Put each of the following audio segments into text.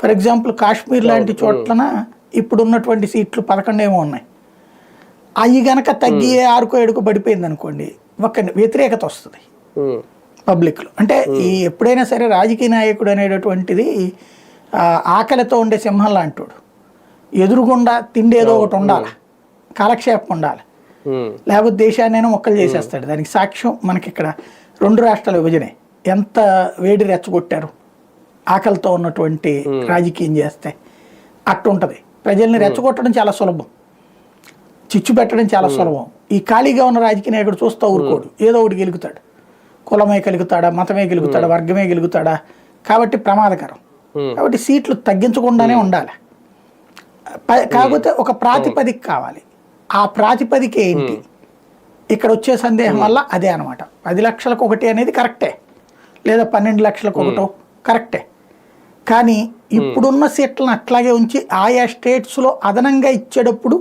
For example Kashmir లాంటి చోట్లన ఇప్పుడు ఉన్నటువంటి సీట్లు 11 ఏమో ఉన్నాయి. అవి గనక తగ్గి 6కో 7కో పడిపోయింది అనుకోండి, ఒక వ్యతిరేకత వస్తుంది పబ్లిక్లో. అంటే ఈ ఎప్పుడైనా సరే రాజకీయ నాయకుడు అనేటటువంటిది ఆకలితో ఉండే సింహం లాంటోడు. ఎదురుగుండా తిండి ఏదో ఒకటి ఉండాలి, కాలక్షేపం ఉండాలి, లేకపోతే దేశాన్నైనా మొక్కలు చేసేస్తాడు. దానికి సాక్ష్యం మనకి ఇక్కడ 2 రాష్ట్రాల విభజనే ఎంత వేడి రెచ్చగొట్టారు ఆకలితో ఉన్నటువంటి రాజకీయం చేస్తే. అట్టుంటది. ప్రజల్ని రెచ్చగొట్టడం చాలా సులభం, చిచ్చు పెట్టడం చాలా సులభం. ఈ ఖాళీగా ఉన్న రాజకీయ నాయకుడు చూస్తూ ఊరుకోడు, ఏదో ఒకటి గెలుగుతాడు. కులమే గెలుగుతాడా, మతమే గెలుగుతాడా, వర్గమే గెలుగుతాడా, కాబట్టి ప్రమాదకరం. కాబట్టి సీట్లు తగ్గించకుండానే ఉండాలి. కాకపోతే ఒక ప్రాతిపదిక కావాలి. ఆ ప్రాతిపదిక ఏంటి ఇక్కడ వచ్చే సందేహం వల్ల అదే అనమాట. 10 లక్షలకు 1 అనేది కరెక్టే, లేదా 12 లక్షలకు 1 కరెక్టే. కానీ ఇప్పుడున్న సీట్లను అట్లాగే ఉంచి ఆయా స్టేట్స్లో అదనంగా ఇచ్చేటప్పుడు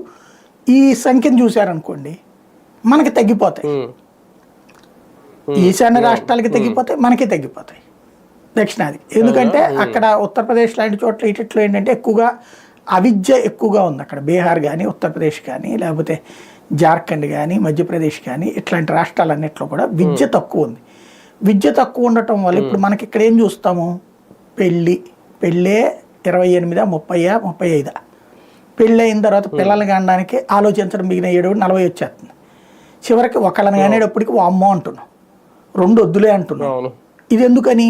ఈ సంఖ్యను చూశారనుకోండి, మనకి తగ్గిపోతాయి. ఈశాన్య రాష్ట్రాలకి తగ్గిపోతాయి, మనకి తగ్గిపోతాయి దక్షిణాది. ఎందుకంటే అక్కడ ఉత్తరప్రదేశ్ లాంటి చోట్ల ఇట్లో ఏంటంటే ఎక్కువగా అవిద్య ఎక్కువగా ఉంది. అక్కడ బీహార్ కానీ, ఉత్తరప్రదేశ్ కానీ, లేకపోతే జార్ఖండ్ కానీ, మధ్యప్రదేశ్ కానీ, ఇట్లాంటి రాష్ట్రాలన్నింటిలో కూడా విద్య తక్కువ ఉంది. విద్య తక్కువ ఉండటం వల్ల ఇప్పుడు మనకి ఇక్కడ ఏం చూస్తాము, పెళ్ళే 28, 30, 35. పెళ్ళి అయిన తర్వాత పిల్లల్ని కనడానికి ఆలోచించడం మిగిలిన 7, 40 వచ్చేస్తుంది. చివరికి ఒకళ్ళని కానేటప్పటికి అమ్మో అంటున్నాం, 2 వద్దులే అంటున్నాం. ఇది ఎందుకని?